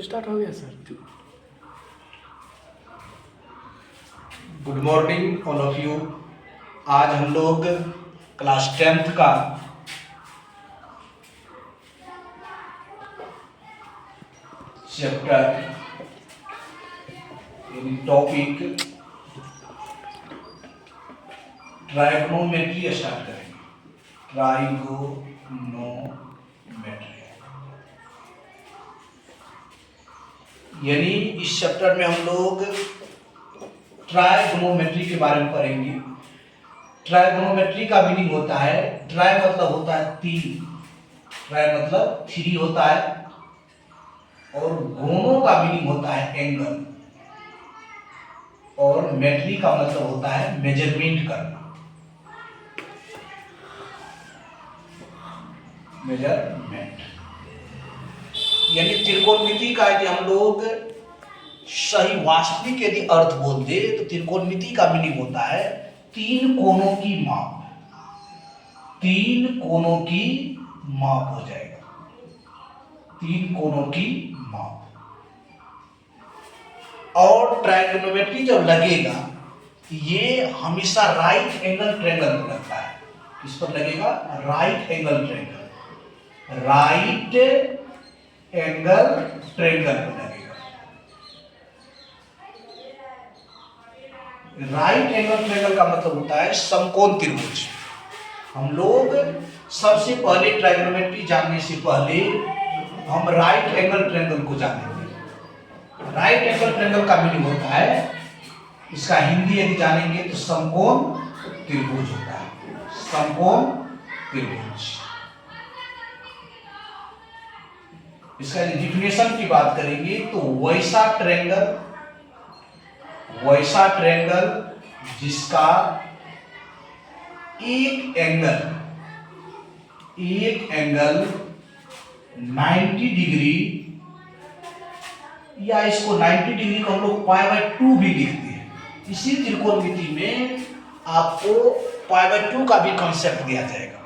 Start हो गया sir. Good morning all of you. आज हम लोग क्लास 10th का चैप्टर यानी टॉपिक ट्राइगोनोमेट्री स्टार्ट करेंगे। ट्राइगोनोमेट्री यानी इस चैप्टर में हम लोग ट्राइगोनोमेट्री के बारे में पढ़ेंगे। ट्राइगोनोमेट्री का मीनिंग होता है, ट्राई मतलब होता है तीन, ट्राई मतलब थ्री होता है, और गोनो का मीनिंग होता है एंगल, और मेट्री का मतलब होता है मेजरमेंट करना, मेजरमेंट। यानी त्रिकोणमिति का यदि हम लोग सही वास्तविक यदि अर्थ बोलते तो त्रिकोणमिति का मीनिंग होता है तीन कोणों की माप, तीन कोणों की माप हो जाएगा, तीन कोणों की माप। और ट्राइगोनोमेट्री जब लगेगा ये हमेशा राइट एंगल ट्रायंगल पर लगता है। किस पर लगेगा? Right angle triangle, right angle triangle पर लगेगा। राइट एंगल ट्रायंगल का मतलब होता है समकोण त्रिभुज। हम लोग सबसे पहले ट्राइगोनोमेट्री जानने से पहले हम राइट एंगल ट्रायंगल को जानेंगे। राइट एंगल ट्रायंगल का मीनिंग होता है, इसका हिंदी यदि जानेंगे तो समकोण त्रिभुज होता है, समकोण त्रिभुज। इसका डिफिनेशन की बात करेंगे तो वैसा ट्रायंगल जिसका एक एंगल 90 डिग्री, या इसको 90 डिग्री को हम लोग π/2 भी लिखते हैं। इसी त्रिकोणमिति में आपको π/2 का भी कॉन्सेप्ट दिया जाएगा।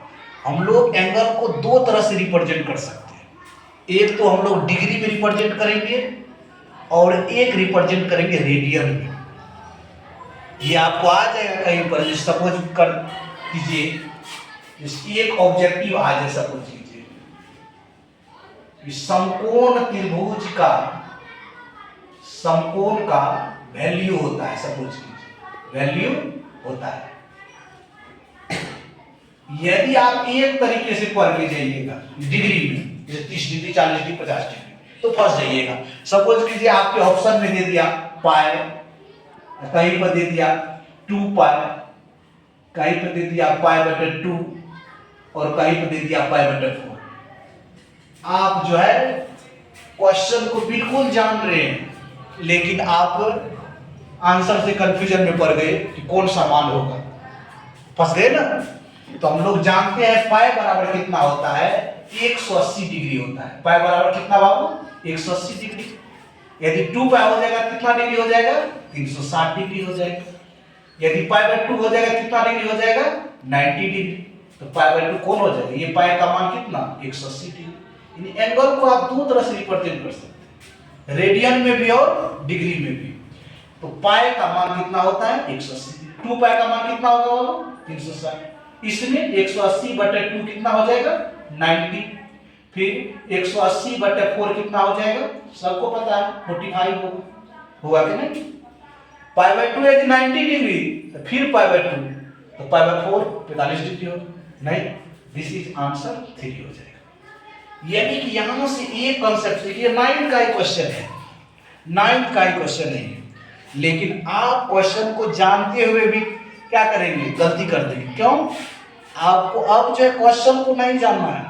हम लोग एंगल को दो तरह से रिप्रेजेंट कर सकते हैं। एक तो हम लोग डिग्री में रिप्रेजेंट करेंगे और एक रिप्रेजेंट करेंगे रेडियन में। ये आपको आ जाएगा कहीं पर। सपोज कर कीजिए एक ऑब्जेक्टिव आ जाए, सपोज कीजिए समकोण त्रिभुज का समकोण का वैल्यू होता है, सपोज कीजिए वैल्यू होता है। यदि आप एक तरीके से पढ़ के जाइएगा डिग्री में, जैसे 30 डिग्री 40 डिग्री 50 डिग्री, तो फंस जाइएगा। सपोज कीजिए आपके ऑप्शन में दे दिया पाई, कहीं पर दे दिया 2 पाई, कहीं पर दे दिया π/2 और कहीं पर दे दिया π/4। आप जो है क्वेश्चन को बिल्कुल जान रहे हैं, लेकिन आप आंसर से कंफ्यूजन में पड़ गए कि कौन सा मान होगा, फंस गए ना। तो हम लोग जानते हैं पाई बराबर कितना होता है, 180 डिग्री होता है। पाई बराबर कितना बाबू? 180 डिग्री। यदि 2 पाई हो जाएगा कितना डिग्री हो जाएगा? 360 डिग्री हो जाएगा। यदि π/2 हो जाएगा कितना डिग्री हो जाएगा? 90 डिग्री। तो π/2 कौन हो जाएगा? ये पाई का मान कितना? 180 डिग्री। यानी एंगल को आप दो तरह से रिप्रेजेंट कर सकते हैं, रेडियन में भी और डिग्री में भी। तो पाई का मान कितना होता है? 180 डिग्री। 2 पाई का मान कितना होगा? 360। इसमें 180/2 कितना हो जाएगा? 90। फिर 180/4 कितना हो जाएगा? सबको पता है 45 होगा। हुआ कि नहीं? π/2 यदि 90 डिग्री तो फिर π/2 तो π/4 45 डिग्री हो नहीं। दिस इज आंसर 3 हो जाएगा। यानी कि यहां से एक कॉन्सेप्ट सीखिए। 9th का ही क्वेश्चन है, 9th का ही क्वेश्चन है, लेकिन आप क्वेश्चन को जानते हुए भी क्या करेंगे? गलती कर देंगे। क्यों? आपको अब जो है क्वेश्चन को नहीं जानना है,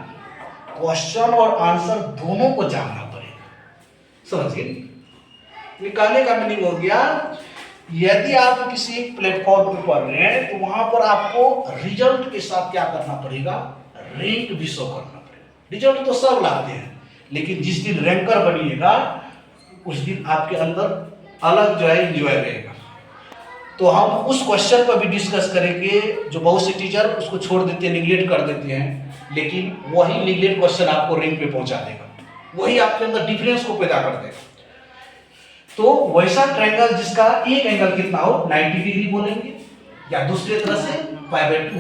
क्वेश्चन और आंसर दोनों को जानना पड़ेगा। समझिए, ये कहने का मीनिंग हो गया, यदि आप किसी प्लेटफॉर्म पर पढ़ रहे हैं तो वहां पर आपको रिजल्ट के साथ क्या करना पड़ेगा? रैंक भी शो करना पड़ेगा। रिजल्ट तो सब लाते हैं, लेकिन जिस दिन रैंकर बनिएगा उस दिन आपके अंदर अलग जो है एंजॉय रहेगा। तो हम उस क्वेश्चन पर भी डिस्कस करेंगे जो बहुत से टीचर उसको छोड़ देते हैं, निगलेक्ट कर देते हैं, लेकिन वही निगलेक्ट क्वेश्चन आपको रैंक पे पहुंचा देगा। वही आपके अंदर डिफरेंस को पैदा कर देगा। तो वैसा ट्रायंगल जिसका एक एंगल कितना हो 90 डिग्री बोलेंगे, या दूसरे तरह से π/2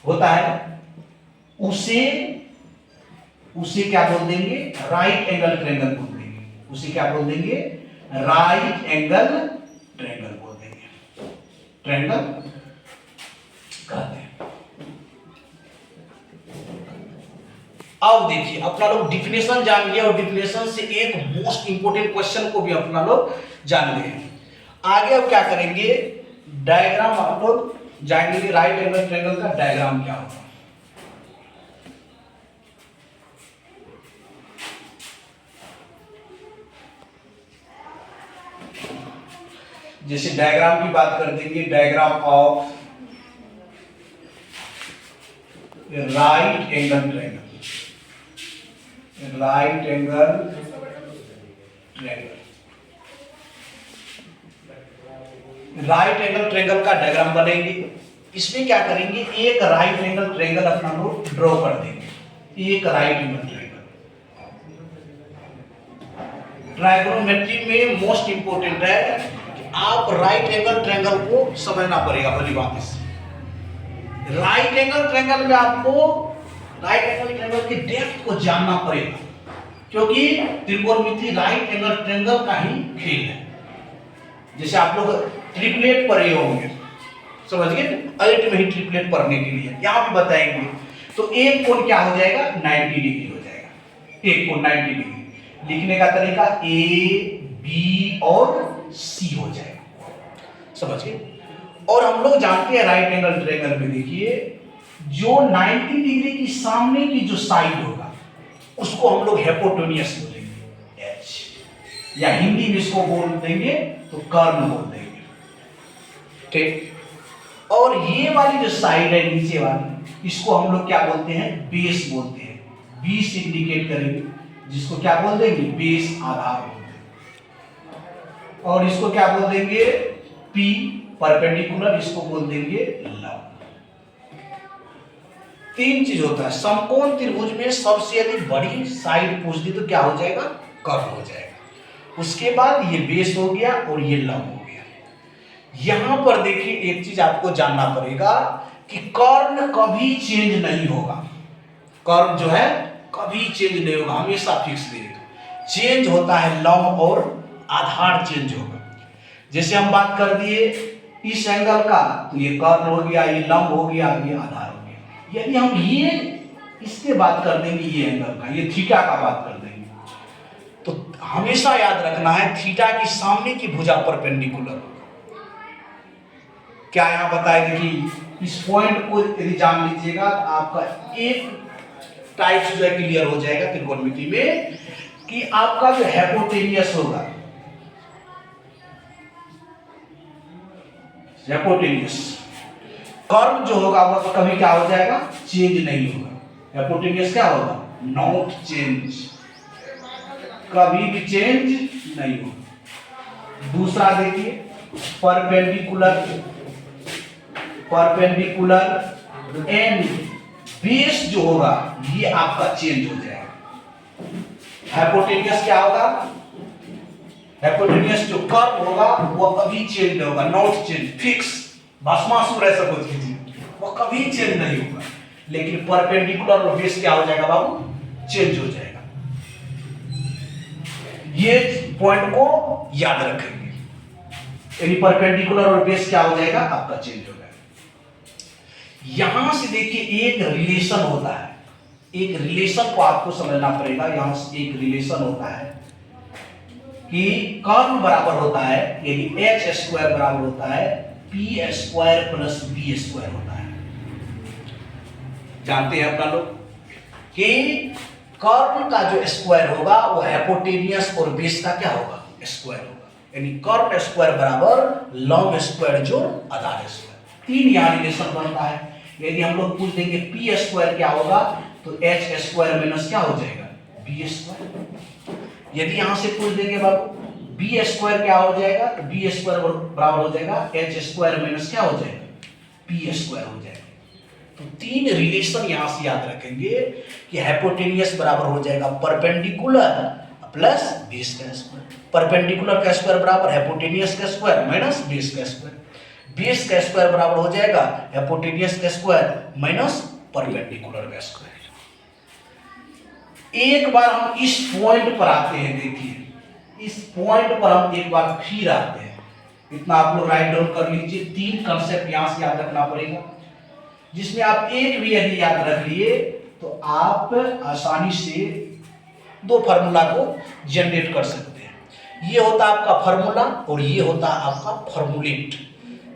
होता है उसे क्या बोल देंगे, राइट एंगल ट्रायंगल बोल देंगे। उसे क्या बोल देंगे, राइट एंगल ट्रायंगल बोल देंगे, ट्रायंगल कहते हैं। अब देखिए अपना लोग डिफिनेशन जान लिया, और डिफिनेशन से एक मोस्ट इंपोर्टेंट क्वेश्चन को भी अपना लोग जान गए हैं। आगे अब क्या करेंगे, डायग्राम आप लोग जानेंगे, राइट एंगल ट्रायंगल का डायग्राम क्या होगा। जैसे डायग्राम की बात कर देंगे, diagram of right angle triangle, right angle triangle, right angle triangle का डायग्राम बनेंगे। इसमें क्या करेंगे, एक राइट एंगल ट्रायंगल अपना लोग ड्रॉ कर देंगे, एक राइट एंगल ट्रायंगल। ट्राइगोनोमेट्री में मोस्ट इंपोर्टेंट है कि आप राइट एंगल ट्रायंगल को समझना पड़ेगा। भली बात है, राइट एंगल ट्रायंगल में आपको राइट एंगल ट्रायंगल की डेप्थ को जानना पड़ेगा, क्योंकि त्रिकोणमिति राइट एंगल ट्रायंगल का ही खेल है। जैसे आप लोग ट्रिपलेट पढ़े होंगे, समझ गए, 8 में ही ट्रिपलेट पढ़ने के लिए यहां भी बताएंगे। तो एक कोण क्या हो जाएगा, 90 डिग्री हो जाएगा, एक कोण 90 डिग्री। लिखने का तरीका ए बी और सी हो जाएगा, समझ गए। और हम लोग जानते हैं राइट एंगल ट्रायंगल में देखिए, जो 90 डिग्री की सामने की जो साइड होगा उसको हम लोग हाइपोटेन्यूस बोलेंगे, एच, या हिंदी में इसको बोल देंगे तो कर्ण बोल देंगे, ठीक। और ये वाली जो साइड है नीचे वाली, इसको हम लोग क्या बोलते हैं, बेस बोलते हैं। बी से इंडिकेट करेंगे, जिसको क्या बोल देंगे, बेस, आधार बोलते हैं। और इसको क्या बोल देंगे, पी परपेंडिकुलर, इसको बोल देंगे लंब। तीन चीज होता है, समकोण त्रिभुज में सबसे यदि बड़ी साइड पूछ दी तो क्या हो जाएगा, कर्ण हो जाएगा। उसके बाद ये बेस हो गया और ये लंब हो गया। यहां पर देखिए एक चीज आपको जानना पड़ेगा कि कर्ण कभी चेंज नहीं होगा, कर्ण जो है कभी चेंज नहीं होगा, हमेशा फिक्स रहेगा। चेंज होता है लंब और आधार चेंज होगा। जैसे हम बात कर दिए इस एंगल का, तो ये कर्ण हो गया, ये लंब हो गया, ये आधार हो गया। यदि हम ये इसके बात कर देंगे, ये एंगल का, ये थीटा का बात कर देंगे, तो हमेशा याद रखना है थीटा की सामने की भुजा परपेंडिकुलर होगा। क्या यहां बताएगा कि इस पॉइंट को यदि जान लीजिएगा तो आपका एक टाइप जो है क्लियर हो जाएगा त्रिकोणमिति में, कि आपका जो हाइपोटेन्यूस होगा, हाइपोटेन्यूस कर्व जो होगा वह कभी क्या हो जाएगा, चेंज नहीं होगा। हाइपोटेन्यूस क्या होगा, नॉट चेंज, कभी भी चेंज नहीं होगा। दूसरा देखिए परपेंडिकुलर, परपेंडिकुलर एंड बेस जो होगा ये आपका चेंज हो जाएगा। हाइपोटेन्यूस क्या होगा, हाइपोटेन्यूस जो कर्व होगा वो कभी चेंज नहीं होगा, नॉट चेंज, फिक्स, भस्मासुर ऐसा कुछ कीजिए, वो कभी चेंज नहीं होगा। लेकिन परपेंडिकुलर और बेस क्या हो जाएगा बाबू, चेंज हो जाएगा। ये पॉइंट को याद रखेंगे, यानी परपेंडिकुलर और बेस क्या हो जाएगा, आपका चेंज हो जाएगा। यहां से देखिए एक रिलेशन होता है, एक रिलेशन को आपको समझना पड़ेगा। यहां से एक रिलेशन होता है कि कर्व बराबर होता है, यानी एच स्क्वायर बराबर होता है P square plus B square होता है। जानते हैं अपना लोग कि कर्व का जो स्क्वायर होगा वो हाइपोटेन्यूस और बेस का क्या होगा, स्क्वायर होगा। यानी कर्व स्क्वायर बराबर लंब स्क्वायर जो आधार स्क्वायर। तीन यहां रिलेशन बनता है। यदि हम लोग पूछ देंगे पी स्क्वायर क्या होगा, तो एच स्क्वायर माइनस क्या हो जाएगा, बी स्क्वायर। यदि यहां से पूछ देंगे बाबू बी स्क्वायर क्या हो जाएगा, तो बी स्क्वायर बराबर हो जाएगा एच स्क्वायर माइनस क्या हो जाएगा, पी स्क्वायर हो जाएगा। तो तीन रिलेशन यहां से याद रखेंगे कि हाइपोटेनियस बराबर हो जाएगा परपेंडिकुलर प्लस बेस का स्क्वायर, परपेंडिकुलर का स्क्वायर बराबर हाइपोटेनियस का स्क्वायर माइनस बेस का स्क्वायर, बेस का स्क्वायर बराबर हो जाएगा हाइपोटेनियस का स्क्वायर माइनस परपेंडिकुलर का स्क्वायर। एक बार हम इस पॉइंट पर आते हैं, देखिए इस पॉइंट पर हम एक बार फिर आते हैं, इतना आप लोग राइट डाउन कर लीजिए। तीन कंसेप्ट यहां से याद रखना पड़ेगा, जिसमें आप एक भी यदि याद रख लिए तो आप आसानी से दो फार्मूला को जनरेट कर सकते हैं। ये होता है आपका फार्मूला और ये होता है आपका फार्मूलेट।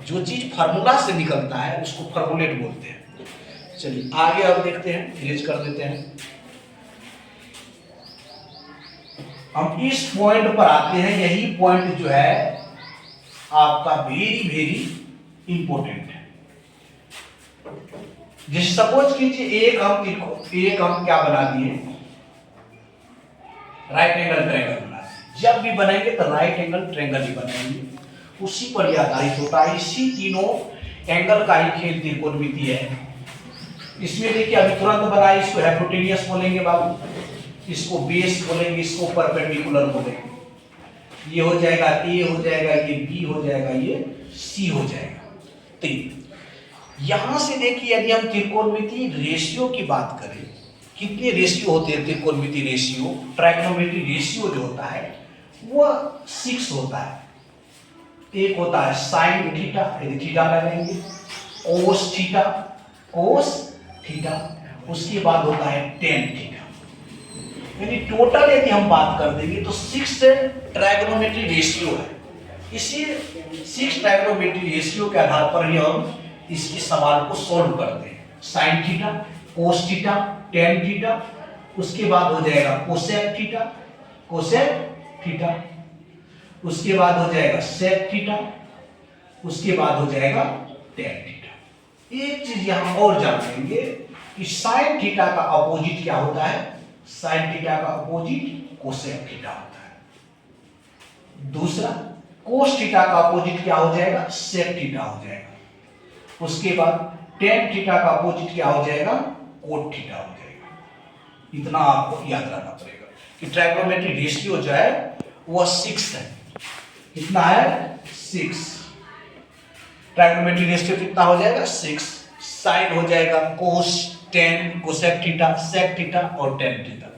जो चीज फार्मूला से निकलता है उसको फार्मूलेट बोलते हैं। चलिए आगे अब देखते हैं, इरेज कर देते हैं। हम इस पॉइंट पर आते हैं, यही पॉइंट जो है आपका वेरी वेरी इंपॉर्टेंट है। जैसे सपोज कीजिए एक हम क्या बना दिए, राइट एंगल ट्रायंगल बना दिए। जब भी बनाएंगे तो राइट एंगल ट्रायंगल ही बनाएंगे, उसी पर यह आधारित होता है। इसी तीनों एंगल का ही खेल त्रिकोणमिति है। इसमें देखिए अभी तुरंत बनाए, इसको हाइपोटेनियस बोलेंगे बाबू, इसको बेस बोलेंगे, इसको परपेंडिकुलर बोलेंगे। ये हो जाएगा ए हो जाएगा, ये बी हो जाएगा, ये सी हो जाएगा। तो यहां से देखिए यदि हम त्रिकोणमिति रेशियो की बात करें, कितने रेशियो होते हैं त्रिकोणमिति रेशियो, ट्राइगोनोमेट्री रेशियो जो होता है वह 6 होता है। एक होता है साइन थीटा, यदि थीटा लगाएंगे, कोस थीटा, कोस थीटा, उसके बाद होता है टेन थीटा। यानी टोटल यदि हम बात कर देंगे तो 6 ट्राइगोनोमेट्री रेशियो है। इसी 6 ट्राइगोनोमेट्री रेशियो के आधार पर ही हम इसके सवाल को सॉल्व करते हैं। Sine theta, cos theta, tan theta, उसके बाद हो जाएगा कोसेक थीटा, कोसेक थीटा, उसके बाद हो जाएगा सेक थीटा, उसके बाद हो जाएगा टेन थीटा। एक चीज यहां और जान लेंगे कि साइन थीटा का अपोजिट क्या होता है, साइन थीटा का अपोजिट कोसेक थीटा होता है। दूसरा कोस थीटा का अपोजिट क्या हो जाएगा, सेक थीटा हो जाएगा। उसके बाद टेन थीटा का अपोजिट क्या हो जाएगा, कोट थीटा हो जाएगा। इतना आपको याद रखना पड़ेगा कि ट्राइगोनोमेट्री रेशियो जो है वह 6 है। कितना है, 6। ट्राइगोनोमेट्री रेशियो कितना हो जाएगा, 6। साइन हो जाएगा cos, tan, cosec theta, sec theta और टेन थीटा।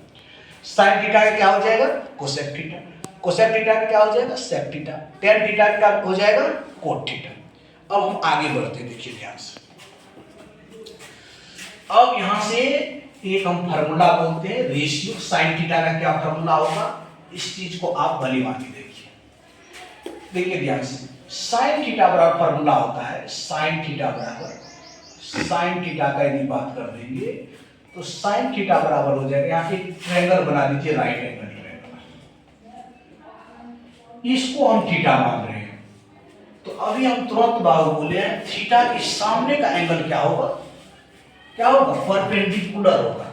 साइन थीटा का क्या हो जाएगा, कोसेक थीटा, कोसेक थीटा का क्या हो जाएगा, सेक थीटा, टेन थीटा का क्या हो जाएगा, कोट थीटा। अब हम आगे बढ़ते हैं, देखिए ध्यान से। अब यहां से एक हम फार्मूला बोलते हैं रेशियो, साइन थीटा का क्या फार्मूला होगा, इस चीज को आप भली भांति देखिए। देखिए ध्यान से, साइन थीटा बराबर फार्मूला होता है साइन थीटा बराबर, साइन थीटा का यदि बात कर देंगे तो साइन थीटा बराबर हो जाएगा, यहां पे ट्रायंगल बना दीजिए, राइट एंगल ट्रायंगल, इसको हम थीटा मान रहे हैं। तो अभी हम तुरंत बाबू बोले हैं थीटा के सामने का एंगल क्या होगा, क्या होगा, परपेंडिकुलर होगा।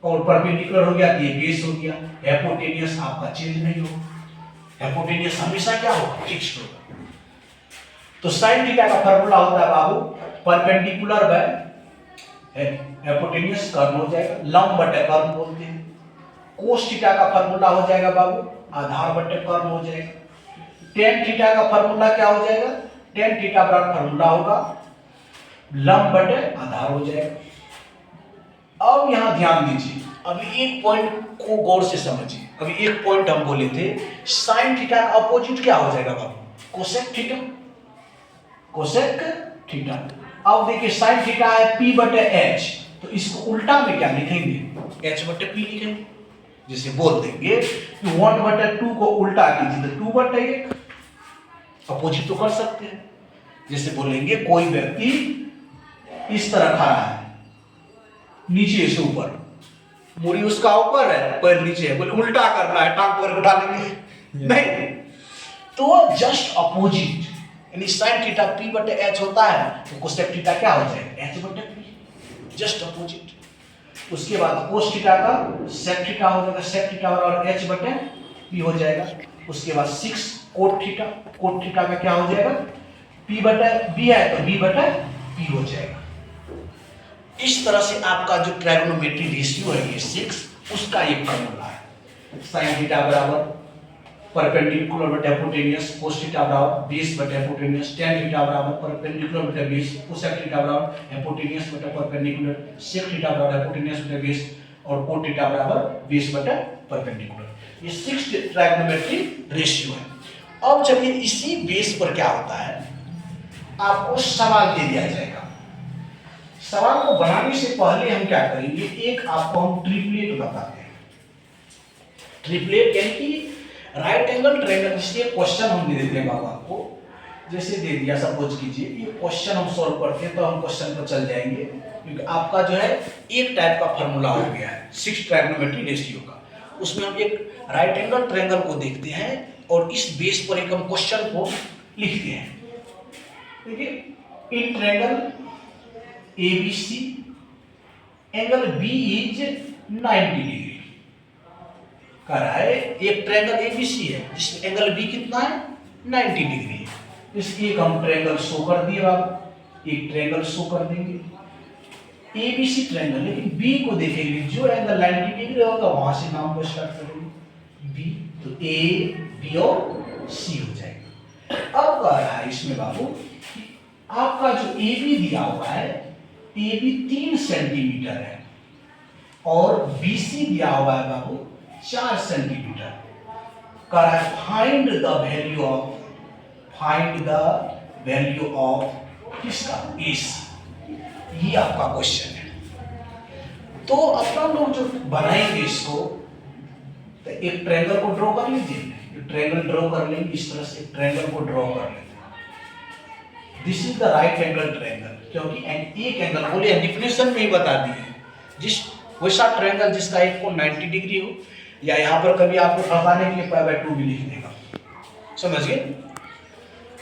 और परपेंडिकुलर हो गया तो ये बेस हो गया। हाइपोटेनियस आपका चेंज नहीं होगा, हाइपोटेनियस हमेशा क्या होगा, फिक्स्ड होगा। तो साइन थीटा का फार्मूला होता है बाबू परपेंडिकुलर बाय हाइपोटेनियस, कर्व हो जाएगा, लंब बटे कर्व बोलते हैं। कोस थीटा का फार्मूला हो जाएगा बाबू आधार बटे कर्व हो जाएगा। टेन थीटा का फार्मूला क्या हो जाएगा, टेन थीटा बराबर फार्मूला होगा लंब बटे आधार हो जाएगा। अब यहां ध्यान दीजिए, अभी एक पॉइंट को गौर से समझिए। अभी एक पॉइंट हम बोले थे साइन थीटा का अपोजिट क्या हो जाएगा बाबू, कोसेक थीटा, कोसेक थीटा। अब देखिए साइन थीटा है p बटे h, तो इसको उल्टा में क्या लिखेंगे, h बटे p लिखेंगे। जैसे बोल देंगे कि 1 बटे 2 को उल्टा कीजिए तो 2 बटे 1, अपोजिट तो कर सकते हैं। जैसे बोलेंगे कोई व्यक्ति इस तरह खड़ा है, नीचे से ऊपर, मुड़ी उसका ऊपर है, पैर नीचे है, बोले उल्टा करना है, टांग पर उठा लेंगे नहीं। तो जस्ट अपोजिट, यानी साइन थीटा p बटे h होता है तो कोसेक थीटा क्या हो जाएगा, h बटे p, जस्ट अपोजिट। उसके बाद कोस थीटा का सेक थीटा हो जाएगा, सेक थीटा और h बटे p हो जाएगा। उसके बाद 6 कोट थीटा, कोट थीटा का क्या हो जाएगा, p बटे b है तो b बटे p हो जाएगा। इस तरह से आपका जो ट्रायगोनोमेट्री रेशियो है ये 6, उसका ये फॉर्मूला है। साइन थीटा बराबर परपेंडिकुलर बटे हाइपोटेन्यूज, कोस थीटा बराबर 20 बटे हाइपोटेन्यूज, tan थीटा बराबर परपेंडिकुलर बटे 20, कोसेक थीटा बराबर हाइपोटेन्यूज बटे परपेंडिकुलर, सेक थीटा बराबर हाइपोटेन्यूज बटे 20 और कोट थीटा बराबर 20 बटे परपेंडिकुलर। ये 6 ट्रायगोनोमेट्री रेशियो है। अब चलिए इसी बेस पर क्या होता है, आपको सवाल दे दिया जाएगा। सवाल को बनाने से पहले हम क्या करेंगे, एक आपको हम ट्रिपलेट बताते हैं। ट्रिपलेट यानी कि राइट एंगल ट्रायंगल, इसलिए क्वेश्चन हम दे देते हैं बाबू आपको, जैसे दे दिया सपोज कीजिए ये क्वेश्चन हम सॉल्व करते हैं तो हम क्वेश्चन पर चल जाएंगे, क्योंकि आपका जो है एक टाइप का फॉर्मूला हो गया है 6 ट्रायगोनोमेट्री रेशियो का। उसमें हम एक राइट एंगल ट्रायंगल को देखते हैं और इस बेस पर एक हम क्वेश्चन को लिखते हैं। देखिए in triangle ABC angle B is 90 degree कर रहा है। एक ट्रायंगल ABC है जिसमें एंगल B कितना है 90 डिग्री है। इसकी एक हम ट्रायंगल शो कर दिए, आप एक ट्रायंगल शो कर देंगे ABC ट्रायंगल, लेकिन B को देखेंगे जो एंगल 90 डिग्री होगा वहां से नाम को स्टार्ट करेंगे B, तो A B और C हो जाएगा। अब कह रहा है इसमें बाबू आपका जो AB दिया हुआ है, AB 3 सेंटीमीटर है और BC दिया हुआ है बाबू 4 सेंटीमीटर। कह रहा है फाइंड द वैल्यू ऑफ किसका AC, ये आपका क्वेश्चन है। तो अपना लोग जो बनाएंगे इसको, तो एक ट्रायंगल को ड्रॉ कर लीजिए, ट्रायंगल ड्रॉ कर लेंगे इस तरह से, ट्रायंगल को ड्रॉ कर लेते हैं। This is the right angle triangle, क्योंकि एक एंगल बोले डिफिनेशन में ही बता दिए, जिस वैसा ट्रायंगल जिसका एक कोण 90 डिग्री हो, या यहाँ पर कभी आपको फंसाने के लिए π/2 भी लिख देगा, समझ गए।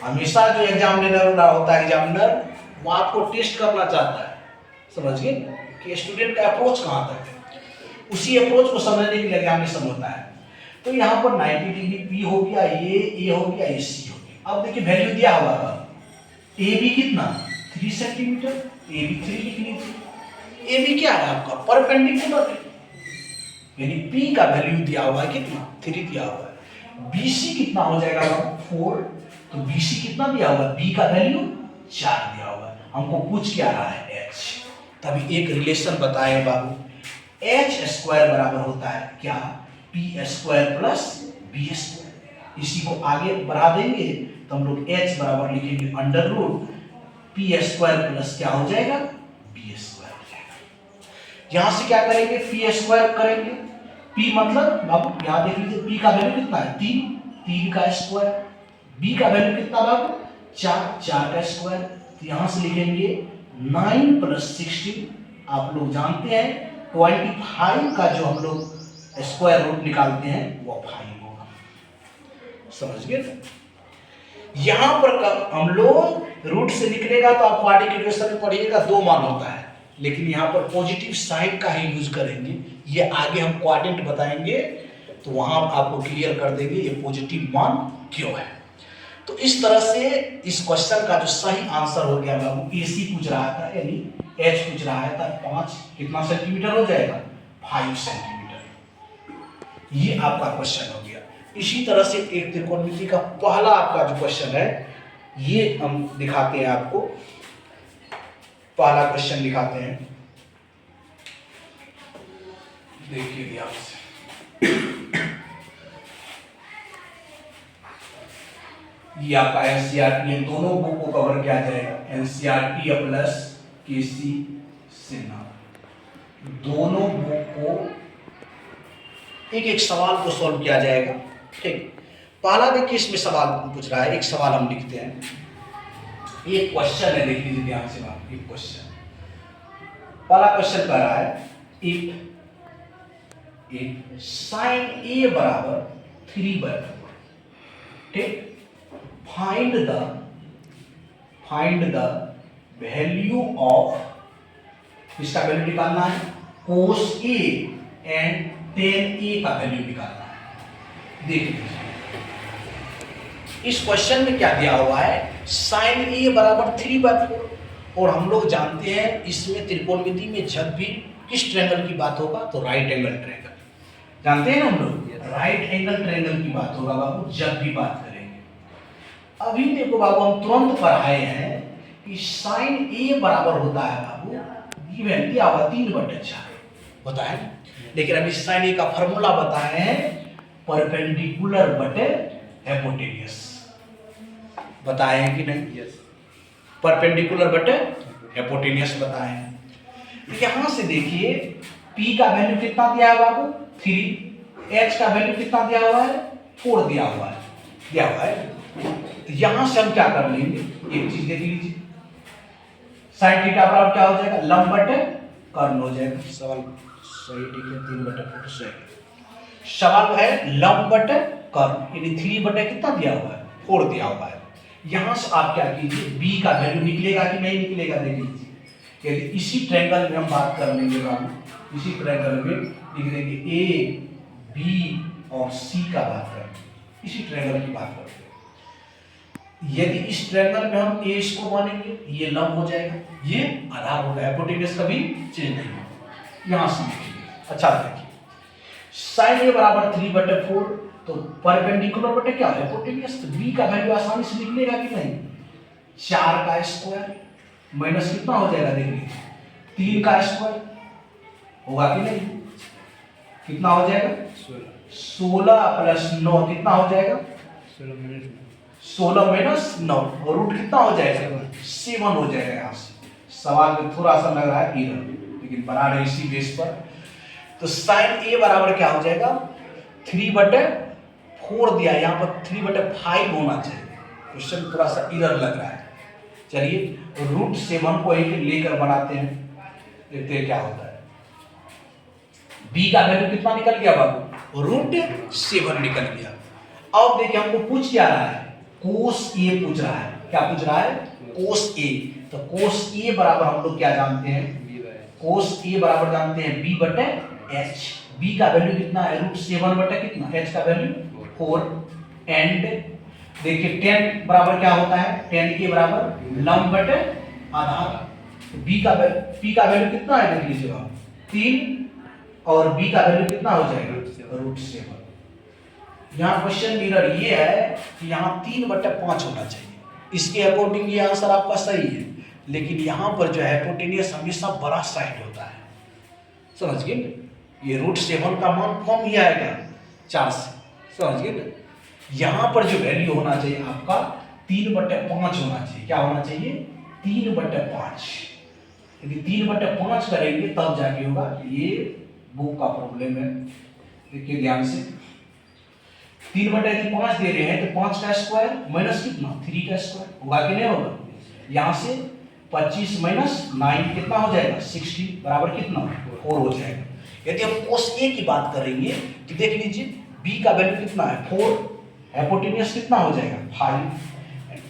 हमेशा जो एग्जामिनर होता है, एग्जामिनर वो आपको टेस्ट करना चाहता है, समझ गए, कि स्टूडेंट का अप्रोच कहाँ तक है, उसी अप्रोच को समझने के लिए एग्जामिनेशन होता है। तो यहाँ पर 90 डिग्री P हो गया, ये हो गया, ये C हो गया। अब देखिए वैल्यू दिया हुआ है AB कितना 3 सेंटीमीटर, AB 3 लिख लीजिए। AB क्या है आपका परपेंडिकुलर है, यानी P का वैल्यू दिया हुआ है कितना 3 दिया हुआ है। BC कितना हो जाएगा 4, तो BC कितना दिया हुआ है, B का वैल्यू 4 दिया हुआ है। हमको पूछ क्या रहा है H, तभी एक रिलेशन बताए बाबू, H² बराबर होता है क्या P² प्लस B²। इसी को आगे बढ़ा देंगे तो हम लोग H बराबर लिखेंगे अंडर रूट P² प्लस क्या हो जाएगा B² हो जाएगा। यहां से क्या करेंगे P² करेंगे, P मतलब बाबू यहां देख लीजिए P का वैल्यू कितना है 3 का स्क्वायर, B का वैल्यू कितना बाबू 4 का स्क्वायर, तो यहां से लिखेंगे 9 प्लस 16, आप लोग जानते हैं 25 का जो हम लोग स्क्वायर रूट निकालते हैं वो 5 होगा, समझ गए। यहां पर हम लोग रूट से निकलेगा तो आप क्वाड्रेटिक इक्वेशन में पढ़िएगा 2 मान होता है, लेकिन यहाँ पर पॉजिटिव साइन का ही यूज करेंगे। ये आगे हम क्वाड्रेंट बताएंगे तो वहां आपको क्लियर कर देंगे ये पॉजिटिव मान क्यों है। तो इस तरह से इस क्वेश्चन का जो सही आंसर हो गया बाबू, AC पूछ रहा था यानी H पूछ रहा है, 5 कितना सेंटीमीटर हो जाएगा 5 सेंटीमीटर। ये आपका क्वेश्चन हो गया। इसी तरह से एक त्रिकोणमिति का पहला आपका जो क्वेश्चन है ये हम दिखाते हैं आपको, पहला क्वेश्चन दिखाते हैं, देखिए ध्यान से। ये आपका एनसीईआरटी, ये दोनों बुक को कवर किया जाएगा, एनसीईआरटी प्लस केसी सिन्हा, दोनों बुक को एक एक सवाल को सॉल्व किया जाएगा। ठीक, पहला देखिए इसमें सवाल पूछ रहा है, एक सवाल हम लिखते हैं, एक क्वेश्चन है, देख लीजिए ध्यान से बात, एक क्वेश्चन, पहला क्वेश्चन कह रहा है इफ साइन ए बराबर 3/4, ठीक, फाइंड द वैल्यू ऑफ, इसका वैल्यू निकालना है, कोस ए एंड टेन ए का वैल्यू निकालना है। देख लीजिए इस क्वेश्चन में क्या दिया हुआ है, साइन ए बराबर 3/4 और हम लोग जानते हैं इसमें त्रिकोणमिति में जब भी किस ट्रायंगल की बात होगा तो राइट एंगल ट्रायंगल, जानते हैं ना हम लोग, राइट एंगल ट्रायंगल की बात होगा बाबू जब भी बात करेंगे। अभी देखो बाबू हम तुरंत पढ़ाए हैं कि साइन ए बराबर होता है बाबू गिवन दिया हुआ 3/4 होता है, लेकिन अभी साइन ए का फॉर्मूला बताए हैं परपेंडिकुलर बटे हाइपोटेन्यूज, बताए हैं कि नहीं? यस। परपेंडिकुलर बटे हाइपोटेन्यूज बताए हैं। तो यहां से देखिए P का वैल्यू कितना दिया है बाबू 3, H का वैल्यू कितना दिया हुआ है 4 दिया हुआ है। तो यहां से हम क्या कर लेंगे, एक चीज देख लीजिए, साइन थीटा बराबर क्या हो जाएगा लंब बटे कर्ण हो जाएगा। सवाल सही ठीक है, 3/4 सही। सवाल है लंब बटे कर्ण, यानी 3 बटे कितना दिया हुआ है 4 दिया हुआ है। यहां से आप क्या कीजिए B का वैल्यू निकलेगा कि नहीं निकलेगा देख लीजिए। यदि इसी ट्रायंगल में हम बात कर लेंगे बाबू, इसी ट्रायंगल में लिख देंगे A B और C का बात करेंगे, इसी ट्रायंगल की बात करते हैं। यदि इस ट्रायंगल में हम A इसको मानेंगे ये लंब हो जाएगा, ये आधार होगा, हाइपोटेन्यूज कभी चेंज नहीं होगा। यहां से देखिए, अच्छा देखिए साइन A बराबर 3/4 तो परपेंडिकुलर बटे क्या हाइपोटेन्यूज, तो B का वैल्यू आसानी से निकलेगा कि नहीं, 4 का स्क्वायर माइनस कितना हो जाएगा देख लीजिए 3 का स्क्वायर होगा कि नहीं, कितना हो जाएगा 16 प्लस 9 कितना हो जाएगा 16 माइनस 9 और रूट कितना हो जाएगा 7 हो जाएगा। यहाँ से सवाल में थोड़ा सा लग रहा है एरर, लेकिन बना रहे इसी बेस पर। तो साइन ए बराबर क्या हो जाएगा 3/4 दिया, यहाँ पर 3/5 होना चाहिए, क्वेश्चन थोड़ा सा एरर लग रहा है। चलिए √7 को एक लेकर बनाते हैं, देखते हैं क्या होता है। B का वैल्यू कितना निकल गया बाबू √7 निकल गया। अब देखिए हमको पूछ क्या रहा है कोस A पूछ रहा है, क्या पूछ रहा है कोस A। तो कोस A बराबर हम लोग क्या जानते हैं, कोस A बराबर जानते हैं B/H। B का वैल्यू कितना है √7 बटे कितना, H का वैल्यू 4 एंड देखिए tan बराबर क्या होता है, tan के बराबर लंब बटे आधार। P का वैल्यू कितना है देख लीजिए आप 3 और B का वैल्यू कितना हो जाएगा √7। यहाँ क्वेश्चन मिरर ये है कि यहाँ 3/5 होना चाहिए, इसके अकॉर्डिंग ये आंसर आपका सही है, लेकिन यहाँ पर जो है हाइपोटेन्यूज हमेशा बड़ा साइड होता है, समझ गए, ये √7 का मान कम ही आएगा 4 से, समझ गए ना। यहाँ पर जो वैल्यू होना चाहिए आपका 3/5 होना चाहिए, क्या होना चाहिए 3/5। यदि 3/5 करेंगे तब जाके होगा, ये बुक का प्रॉब्लम है, देखिए ध्यान से 3/5 दे रहे हैं तो 5 का स्क्वायर माइनस कितना 3 का स्क्वायर होगा कि नहीं होगा। यहाँ से 25 माइनस 9 कितना हो जाएगा 16 बराबर कितना 4 हो जाएगा। यदि हम कोस A की बात करेंगे तो देख लीजिए B का वैल्यू कितना है 4, हाइपोटेन्यूज कितना हो जाएगा 5,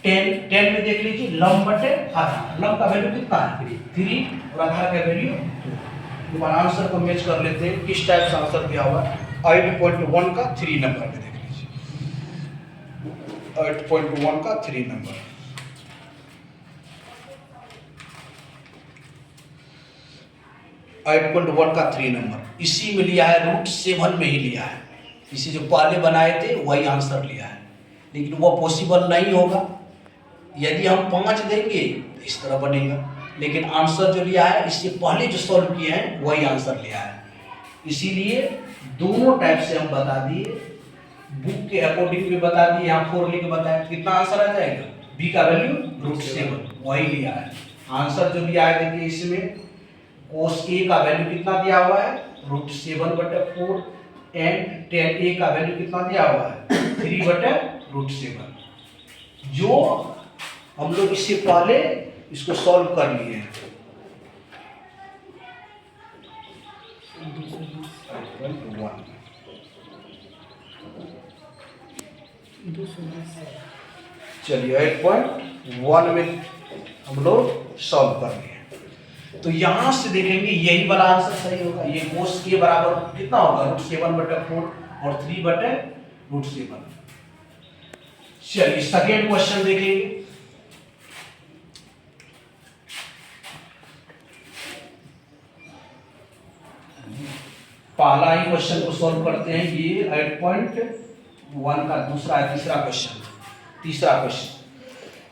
10 में देख लीजिए लंब बटे आधार, लंब का वैल्यू कितना है 3 और आधार का वैल्यू 2। दोबारा आंसर को मैच कर लेते हैं, किस टाइप से आंसर दिया हुआ 8.1 का 3 नंबर में देख लीजिए, 8.1 का 3 नंबर, का 3 नंबर इसी में लिया है, √7 में ही लिया है, इसी जो पहले बनाए थे वही आंसर लिया है, लेकिन वो पॉसिबल नहीं होगा। यदि हम 5 देंगे तो इस तरह बनेगा, लेकिन आंसर जो लिया है इससे पहले जो सॉल्व किए हैं वही आंसर लिया है, इसीलिए दोनों टाइप से हम बता दिए, बुक के अकॉर्डिंग भी बता दिए, यहाँ 4 लिख के बताया, कितना आंसर आ जाएगा B का वैल्यू √7 वही लिया है। आंसर जो लिया है देखिए इसमें कोस A का वैल्यू कितना दिया हुआ है √7/4 एंड tan A का वैल्यू कितना दिया हुआ है 3/√7, जो हम लोग इससे पहले इसको सॉल्व कर लिए हैं। चलिए 8.1 में हम लोग सॉल्व कर लिए। तो यहां से देखेंगे यही वाला आंसर सही होगा, ये कोस के बराबर कितना होगा √7/4 और 3/√7। चलिए सेकेंड क्वेश्चन देखेंगे। पहला ही क्वेश्चन को सॉल्व करते हैं। ये 8.1 का तीसरा क्वेश्चन।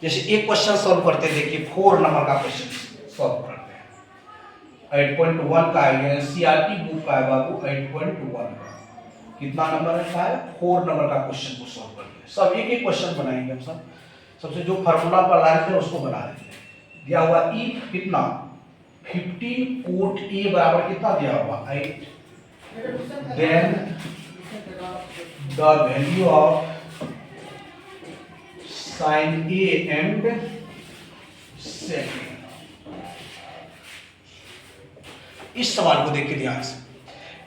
जैसे एक क्वेश्चन सॉल्व करते हैं, देखिए 4 नंबर का क्वेश्चन सॉल्व करते हैं। 8.1 का है, एनसीईआरटी बुक का है बाबू। 8.1 का कितना नंबर का है? 4 नंबर का क्वेश्चन को सॉल्व करते हैं। सब एक क्वेश्चन बनाएंगे हम सब। सबसे जो फार्मूला पर लाए थे उसको बना लेते हैं। दिया हुआ इफ कितना 15 कोट ए बराबर कितना दिया हुआ 8, then the value of sin A and sec A। इस सवाल को देखिए ध्यान से।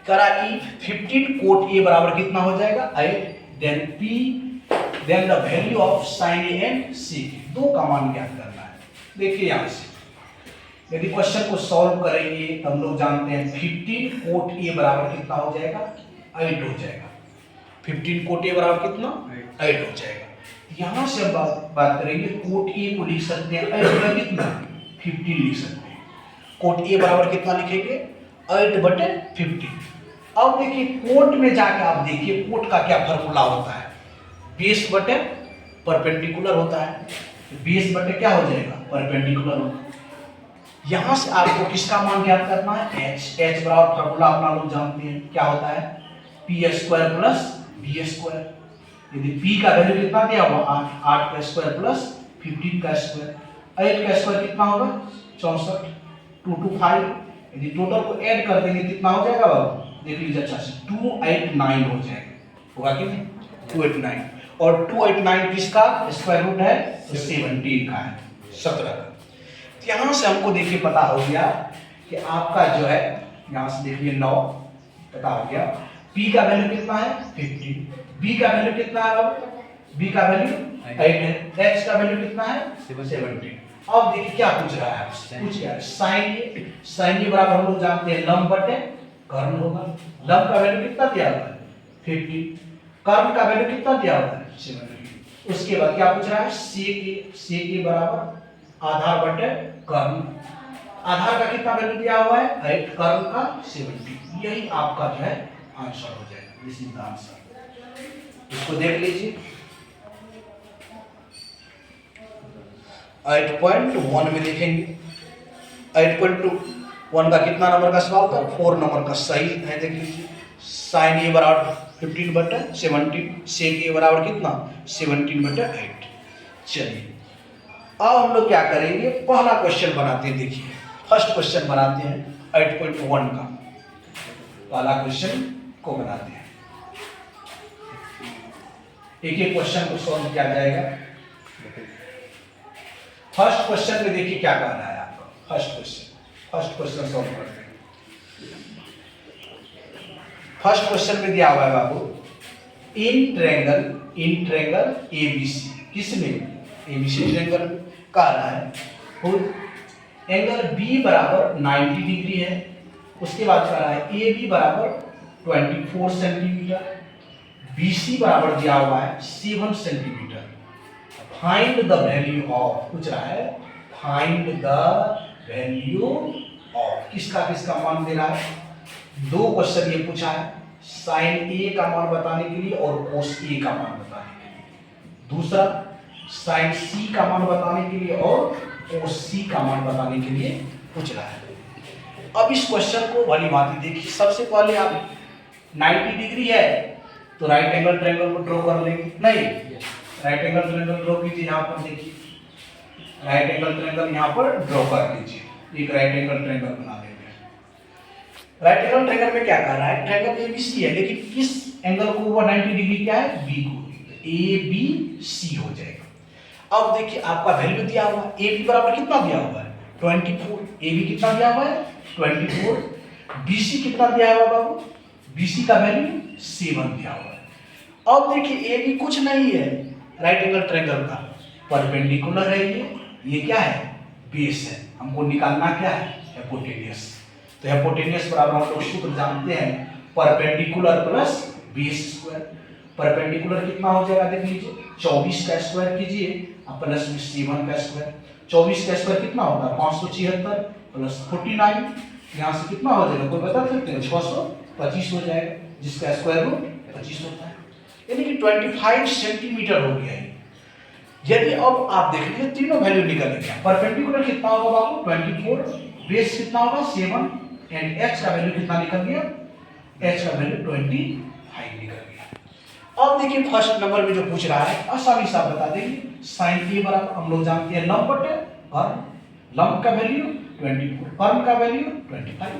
करा इफ 15 कोट A बराबर कितना हो जाएगा 8, then P, then the value of sin A and sec A। दो का मान ज्ञात करना है। देखिए यहां से यदि क्वेश्चन को सॉल्व करेंगे तो हम लोग जानते हैं 15 कोट A बराबर कितना हो जाएगा 8 हो जाएगा। 15 कोट A बराबर कितना 8 हो जाएगा। यहां से हम बात करेंगे कोट ए को लिख सकते हैं 8 बटा कितना 15 लिख सकते हैं। कोट ए बराबर कितना लिखेंगे 8 बटे 15। अब देखिए कोट में जाके आप देखिए कोट का क्या फॉर्मूला होता है, बेस बटे परपेंडिकुलर होता है। बेस बटे क्या हो जाएगा परपेंडिकुलर होता है। यहां से आपको किसका मान ज्ञात करना है h बराबर फॉर्मूला अपना लोग जानते हैं क्या होता है P square plus B square. यदि p का वैल्यू कितना दिया हुआ 8 का स्क्वायर प्लस 15 का स्क्वायर, 8 का स्क्वायर कितना होगा 64, 2 2 5। यदि टोटल को ऐड कर देंगे कितना हो जाएगा बाबू देख लीजिए अच्छा से 289 हो जाएगा। होगा कि नहीं 289, और 289 किसका स्क्वायर रूट है तो 17 का है 17 का। तो यहां से हमको देखिए पता हो गया कि आपका जो है यहां से देखिए 9 पता हो गया। p का वैल्यू कितना है 15, b का वैल्यू कितना है अब b का वैल्यू 8 है, h का वैल्यू कितना है 17। अब देखिए क्या पूछ रहा है पूछ रहा है sin a बराबर हम लोग जानते हैं लंब बटे कर्ण होगा। लंब का वैल्यू कितना दिया हुआ है 15, कर्ण का वैल्यू कितना दिया हुआ है 17। उसके बाद क्या पूछ रहा है sec a बराबर आधार बटे कर्ण। आधार का कितना वैल्यू दिया हुआ है 8, कर्ण का 17। यही आपका जो है आंसर हो जाएगा। This is the answer. इसको देख लीजिए 8.1 में लिखेंगे। 8.1 का कितना नंबर का सवाल था 4 नंबर का सही है। देख लीजिए sin a बराबर 15 बटे 17, sec a बराबर कितना 17 बटे 8। चलिए अब हम लोग क्या करेंगे पहला क्वेश्चन बनाते हैं। देखिए फर्स्ट क्वेश्चन बनाते हैं 8.1 का पहला क्वेश्चन को बनाते हैं। एक एक क्वेश्चन को सॉल्व किया जाएगा। फर्स्ट क्वेश्चन में देखिए क्या कहना है आपका। फर्स्ट क्वेश्चन सॉल्व करते हैं। फर्स्ट क्वेश्चन में दिया हुआ है बाबू इन ट्रायंगल एबीसी। किसमें एबीसी ट्रायंगल कह रहा है एंगल बी बराबर 90 डिग्री है। उसके बाद कह रहा है ए बी बराबर 24 सेंटीमीटर, BC बराबर दिया हुआ है 7 centimetre. Find the value of पूछ रहा है फाइंड द वैल्यू ऑफ किसका मान दे रहा है। दो क्वेश्चन ये पूछा है sin A का मान बताने के लिए और cos A का मान बताने के लिए। दूसरा sin C का मान बताने के लिए और cos C का मान बताने के लिए पूछ रहा है। अब इस क्वेश्चन को भली भांति देखिए। सबसे पहले आप 90 डिग्री है तो राइट एंगल ट्रायंगल को ड्रॉ कर लेंगे। नहीं राइट एंगल ट्रायंगल ड्रॉ कीजिए। यहाँ पर देखिए राइट एंगल ट्रायंगल यहाँ पर ड्रॉ कर लीजिए। एक राइट एंगल ट्रायंगल बना देंगे। राइट एंगल ट्रायंगल में क्या कर रहा है ट्रायंगल एबीसी है, लेकिन किस एंगल को वो 90 डिग्री क्या है बी को, ए बी सी हो जाएगा। अब देखिए आपका वैल्यू दिया हुआ है ए बी बराबर कितना दिया हुआ है 24, ए बी कितना दिया हुआ है 24, BC कितना दिया हुआ है बाबू BC का वैल्यू 7 दिया हुआ है। अब देखिए ए बी कुछ नहीं है राइट एंगल ट्रायंगल का परपेंडिकुलर है। ये क्या है बेस है। हमको निकालना क्या है हाइपोटेन्यूज। तो हाइपोटेन्यूज बराबर हम लोग सूत्र जानते हैं perpendicular plus base square. Perpendicular कितना हो जाएगा देख लीजिए 24 का स्क्वायर कीजिए प्लस में 7 का स्क्वायर। 24 का स्क्वायर कितना होगा 576 प्लस 49। यहाँ से कितना हो जाएगा कोई बता सकते हैं 600 25 हो जाएगा, जिसका स्क्वायर रूट 25 होता है, यानी कि 25 सेंटीमीटर हो गया है। यदि अब आप देख लीजिए तीनों वैल्यू निकल गया। परपेंडिकुलर कितना होगा बाबू 24, बेस कितना होगा 7 एंड h का वैल्यू कितना निकल गया, h का वैल्यू 25 निकल गया। अब देखिए फर्स्ट नंबर में जो पूछ रहा है आसानी से आप बता देंगे, sin a बराबर हम लोग जानते हैं लंब बटे कर्म, लंब का वैल्यू 24, कर्म का वैल्यू 25।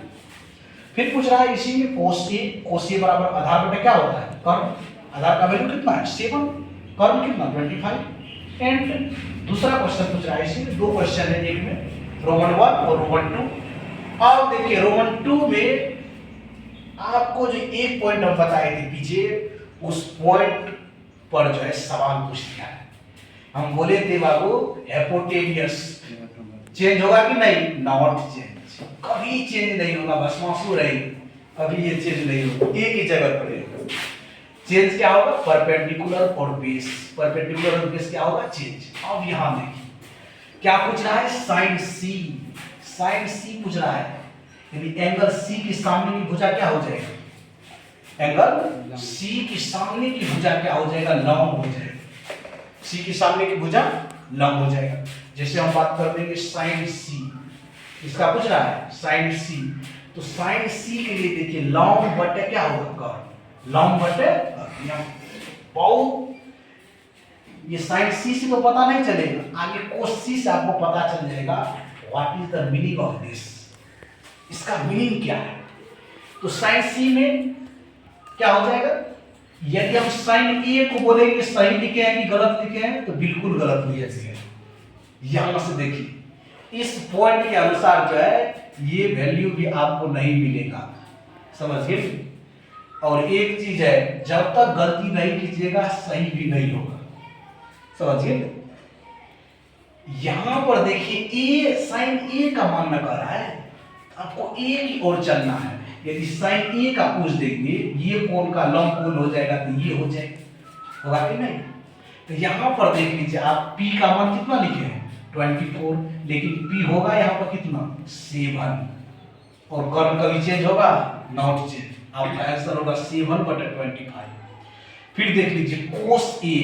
फिर पूछ रहा है इसी में cos a बराबर आधार बटे क्या होता है कर्म, आधार का वैल्यू कितना है 7, कर्म कितना 25। एंड दूसरा क्वेश्चन पूछ रहा है, इसी दो क्वेश्चन है, एक में रोमन 1 और रोमन 2। अब देखिए रोमन 2 में आपको जो एक पॉइंट हम बताए थे पीछे, उस पॉइंट पर जो है सवाल पूछ दिया है। हम बोले थे बाबू हेपोटेनियस चेंज होगा कि नहीं, नॉट चेंज, कभी चेंज नहीं होगा, बस मासूम रहेगी, कभी ये चेंज नहीं होगा, एक ही जगह पर रहेगा। चेंज क्या होगा परपेंडिकुलर और बेस, परपेंडिकुलर और बेस क्या होगा चेंज। अब यहां देखिए क्या पूछ रहा है साइन सी, साइन सी पूछ रहा है, यानी एंगल सी के सामने की भुजा क्या हो जाएगा, एंगल सी के सामने की भुजा क्या हो जाएगा, लंब हो जाएगा, सी के सामने की भुजा लंब हो जाएगा। जैसे हम बात कर देंगे साइन सी, इसका पूछ रहा है साइन सी, तो साइन सी के लिए देखिए लंब बटे क्या होगा कर्म, लंब बटे बहुत, ये साइन सी से तो पता नहीं चलेगा, आगे कोस सी से आपको पता चल जाएगा what is the meaning of this, इसका मीनिंग क्या है। तो साइन सी में क्या हो जाएगा, यदि हम साइन ए को बोलेंगे सही लिखे हैं कि गलत लिखे हैं, तो बिल्कुल गलत लिखे हैं। यहां से देखिए इस पॉइंट के अनुसार जो है ये वैल्यू भी आपको नहीं मिलेगा, समझिए। और एक चीज है, जब तक गलती नहीं कीजिएगा सही भी नहीं होगा, समझिए। यहां पर देखिए ए साइन ए का मानना कर रहा है, आपको ए की ओर चलना है। यदि साइन ए का पूछ देंगे ये कोण का लंब कोण हो जाएगा तो ये हो जाएगा, होगा कि नहीं। तो यहां पर देख लीजिए आप p का मान कितना लिखे हैं 24, लेकिन p होगा यहां पर कितना 7, और कर्म कभी चेंज होगा नॉट चेंज, आपका आंसर होगा 7/25। फिर देख लीजिए कोस ए,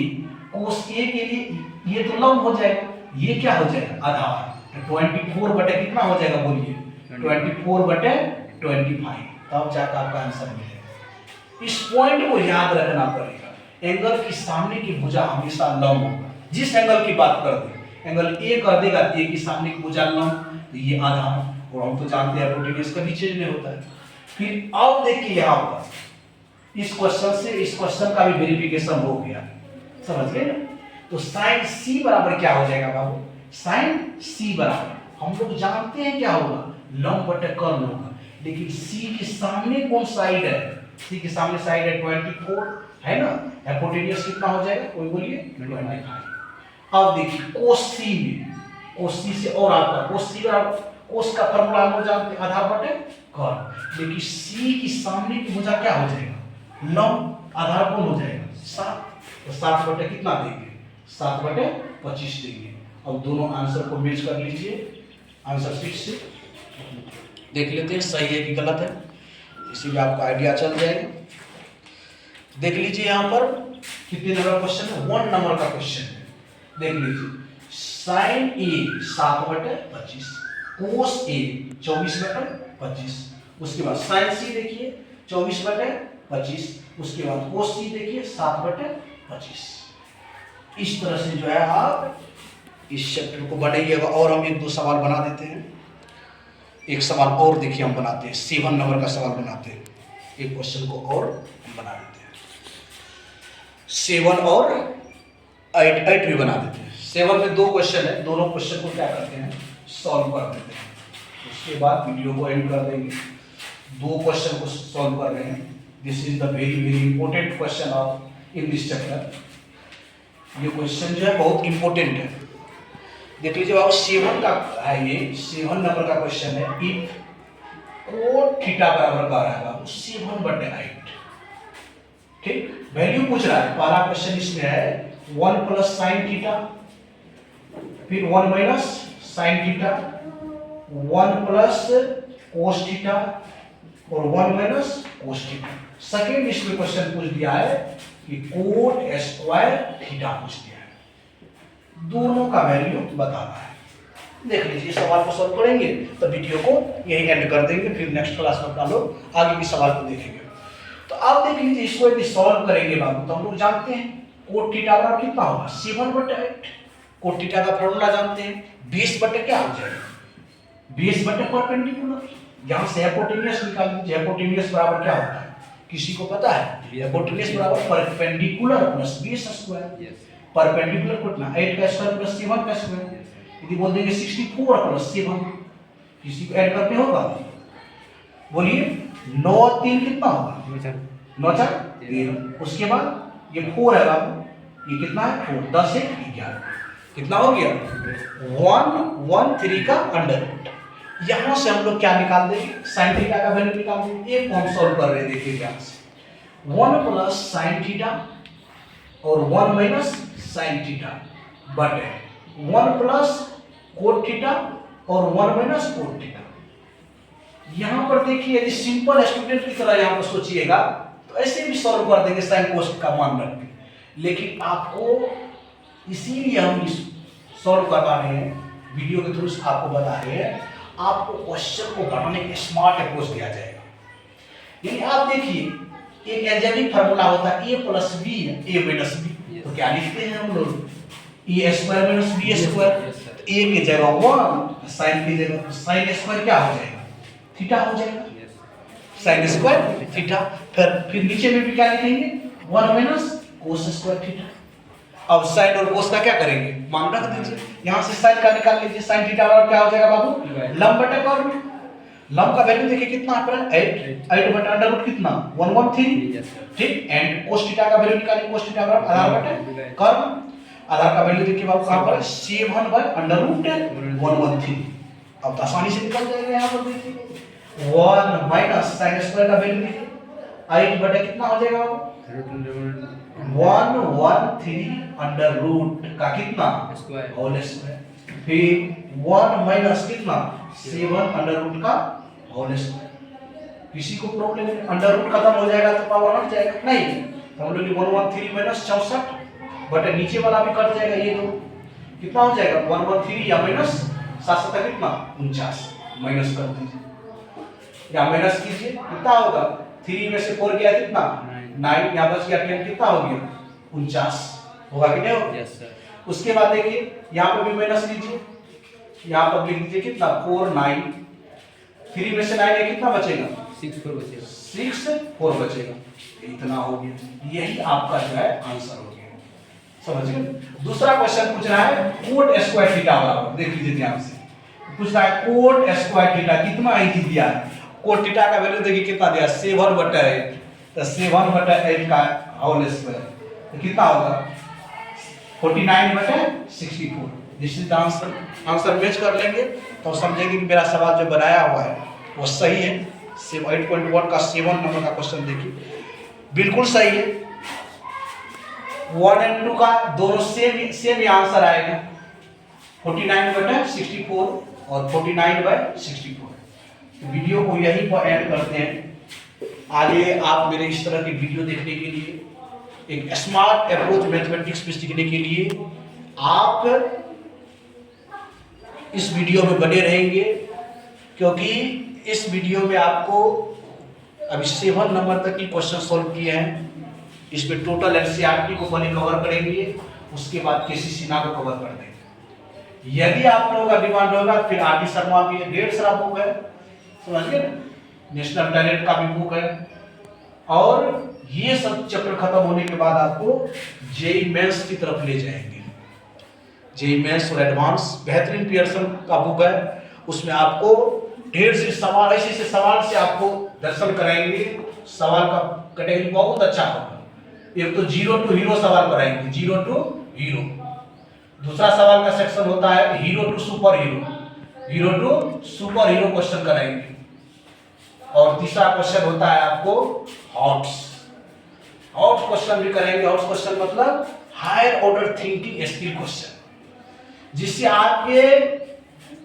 कोस ए के लिए ये तो लंब हो जाएगा, ये क्या हो जाएगा आधार, तो 24 बटे कितना हो जाएगा बोलिए 24/25, तब जाकर आपका आंसर मिलेगा। इस पॉइंट को याद रखना पड़ेगा, एंगल की सामने की भुजा हमेशा लंब होगा। जिस एंगल की बात कर दे, एंगल ए कर देगा ए की सामने की भुजा लंब, तो ये आधार, और हम तो जानते हैं हाइपोटेन्यूज कभी चेंज नहीं होता है। फिर अब देखिए यहां पर इस क्वेश्चन से इस क्वेश्चन का भी वेरिफिकेशन हो गया, समझ गए ना। तो साइन सी बराबर क्या हो जाएगा बाबू, साइन सी बराबर हम लोग जानते हैं क्या होगा लंब बटे कर्ण होगा, लेकिन सी के सामने कौन साइड है, सी के सामने साइड है 24 है ना, हाइपोटेन्यूज कितना हो जाएगा कोई बोलिए 25। अब देखिए कोस सी में, कोस सी से और आता है कोस सी बराबर, कोस का फार्मूला हम लोग जानते हैं आधार बटे कर्ण, लेकिन सी की सामने की भुजा क्या हो जाएगा लंब, आधार कौन हो जाएगा 7, तो 7 बटे कितना देंगे 7/25 देंगे। अब दोनों आंसर को मैच कर लीजिए, आंसर 6 से देख लेते हैं सही है कि गलत है, इसीलिए आपको आइडिया चल जाएगा। देख लीजिए यहाँ पर कितने नंबर क्वेश्चन है, 1 नंबर का क्वेश्चन है। देख लीजिए साइन ए 7/25, कोस ए 24/25, उसके बाद साइन सी देखिए 24/25, उसके बाद कोस सी देखिए 7/25। इस तरह से जो है आप इस चैप्टर को बनाइएगा। और हम 1-2 सवाल बना देते हैं, एक सवाल और देखिए हम बनाते हैं, 7 नंबर का सवाल बनाते हैं, एक क्वेश्चन को और हम बना देते हैं, 7 और 8 भी बना देते हैं। 7 में 2 क्वेश्चन है, दोनों क्वेश्चन को क्या करते हैं सॉल्व कर देते हैं, उसके बाद वीडियो को एंड कर देंगे। 2 क्वेश्चन को सॉल्व कर रहे हैं, this is the very very important question of in this chapter. ये क्वेश्चन जो है बहुत इंपॉर्टेंट है, देख लीजिए बाबू 7 का है, ये 7 नंबर का क्वेश्चन है। इफ कोण थीटा बराबर का रहा है 7/8, ठीक, वैल्यू पूछ रहा है। पहला क्वेश्चन इसमें है 1 + sin थीटा, फिर 1 - sin थीटा, 1 + cos थीटा, और 1 माइनस कोस थीटा। सेकेंड इसमें क्वेश्चन पूछ दिया है कि कोट स्क्वायर थीटा पूछ दिया है, दोनों का वैल्यू बताना है। देख लीजिए सवाल को सॉल्व करेंगे तो वीडियो को यही एंड कर देंगे, फिर नेक्स्ट क्लास में अपना लोग आगे के सवाल को देखेंगे। तो आप देख लीजिए इसको यदि सॉल्व करेंगे बाबू तो हम लोग जानते हैं कोट थीटा का कितना होगा 7/8। कोट थीटा का फॉर्मूला जानते हैं 20 बटे क्या हो जाएगा 20 बटे परपेंडिकुलर। यहाँ से हाइपोटेन्यूस निकाल लीजिए, हाइपोटेन्यूस बराबर क्या होता है किसी को पता है? हाइपोटेन्यूस बराबर परपेंडिकुलर प्लस 20 स्क्वायर। परपेंडिकुलर कितना 8 का स्क्वायर प्लस 7 का स्क्वायर। यदि बोल देंगे 64 प्लस 7 किसी को ऐड करते होगा, बोलिए 9 और 3 कितना होगा 9 4 13। उसके बाद ये 4 है बाबू, ये कितना है 4 10 1 11 कितना हो गया 113 का अंडर रूट। यहां से हम लोग क्या निकाल देंगे sin थीटा का वैल्यू निकाल देंगे। एक हम सॉल्व कर रहे हैं, देखिए यहां से 1 प्लस sin थीटा और 1 माइनस sin थीटा बटे 1 प्लस कोट थीटा और 1 माइनस कोट थीटा। यहां पर देखिए यदि सिंपल स्टूडेंट की तरह यहां पर सोचिएगा तो ऐसे भी सॉल्व कर देंगे sin कोस का मान रख के, लेकिन आपको इसीलिए हम इस सॉल्व करवा रहे हैं, वीडियो के थ्रू आपको बता रहे हैं, आपको क्वेश्चन को बनाने के स्मार्ट अप्रोच दिया जाएगा। यानी आप देखिए एक एल्जेब्रिक फार्मूला होता है a plus b a minus b, तो क्या लिखते हैं हम लोग a square minus b square. तो a की जगह 1 sin की जगह sin स्क्वायर क्या हो जाएगा थीटा हो जाएगा sin स्क्वायर थीटा। फिर नीचे में भी क्या लिखेंगे 1 माइनस कोस स्क्वायर थीटा। अब sin और cos का क्या करेंगे मान रख दीजिए, यहां से sin का निकाल लीजिए sin थीटा बराबर क्या हो जाएगा बाबू लंब बटे कर्व। लंब का वैल्यू देखिए कितना है 8 बटे अंडर रूट कितना 113 ठीक। एंड cos थीटा का वैल्यू निकालिए, cos थीटा बराबर आधार बटे कर्व। आधार का वैल्यू देखिए बाबू कहां पर 7 बाय अंडर रूट 113। अब आसानी से निकल जाएगा। यहां पर देखिए 1 माइनस sin स्क्वायर का वैल्यू देखिए 8 बटे कितना हो जाएगा बाबू 113 अंडर रूट का कितना होल स्क्वायर। फिर 1 माइनस कितना 7 अंडर रूट का होल स्क्वायर। किसी को प्रॉब्लम है अंडर रूट खत्म हो जाएगा तो पावर हट जाएगा नहीं, तो हम लोग 113 माइनस 64 बटे नीचे वाला भी कट जाएगा, ये दो कितना हो जाएगा 113 या माइनस 7 कितना 49 माइनस कर दीजिए या माइनस कीजिए कितना होगा 3 में से 4 गया कितना 9 या बच गया 10 कितना हो गया 49 होगा कि नहीं होगा। Yes sir. उसके बाद देखिए यहाँ पर भी माइनस लीजिए, यहाँ पर लिख दीजिए कितना 4 9 3 में से 9 है कितना बचेगा 6 4 बचेगा 6 4 बचेगा, इतना हो गया। यही आपका जो है आंसर हो गया, समझ गए। दूसरा क्वेश्चन पूछ रहा है कोट स्क्वायर थीटा बराबर, देख लीजिए ध्यान से पूछ रहा है कोट स्क्वायर थीटा कितना ही दिया है। कोट थीटा का वैल्यू देखिए कितना दिया 7/8, तो 7/8 का होल स्क्वायर तो कितना होगा 49/64। This is the answer. Answer match कर लेंगे तो समझेंगे कि मेरा सवाल जो बनाया हुआ है वो सही है। 8.1 का 7 नंबर का क्वेश्चन देखिए बिल्कुल सही है। 1 और 2 का दोनों सेम ही आंसर आएगा 49/64 और 49/64। वीडियो को यहीं पर एंड करते हैं। आगे आप मेरे इस तरह की वीडियो देखने के लिए, एक स्मार्ट अप्रोच मैथमेटिक्स में सीखने के लिए आप इस वीडियो में बने रहेंगे, क्योंकि इस वीडियो में आपको अभी 7 नंबर तक की क्वेश्चन सॉल्व किए हैं। इसमें टोटल एनसीईआरटी को पहले कवर करेंगे, उसके बाद केसी सिन्हा को कवर कर देंगे। यदि आप लोगों का डिमांड होगा फिर आरडी शर्मा भी है, 1.5 सारा बुक है, समझिए ना, नेशनल टैलेंट का भी बुक है। और ये सब चैप्टर खत्म होने के बाद आपको जेई मेंस की तरफ ले जाएंगे। जेई मेंस और एडवांस बेहतरीन पियर्सन का बुक है, उसमें आपको ढेर से सवाल ऐसे सवाल से आपको दर्शन कराएंगे। सवाल का कैटेगरी बहुत अच्छा होगा। एक तो 0 टू हीरो सवाल कराएंगे, 0 टू हीरो। दूसरा सवाल का सेक्शन होता है hero to super hero, hero to super hero question कराएंगे। और तीसरा क्वेश्चन होता है आपको हॉट्स, हॉट क्वेश्चन भी करेंगे। हॉट क्वेश्चन मतलब higher order thinking skill question, जिससे आपके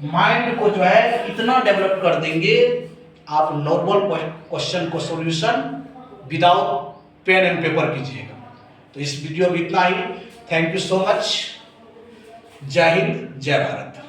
माइंड को जो है इतना डेवलप कर देंगे आप नॉर्मल क्वेश्चन को solution without pen and paper कीजिएगा। तो इस वीडियो में इतना ही। Thank you so much. जय हिंद, जय भारत।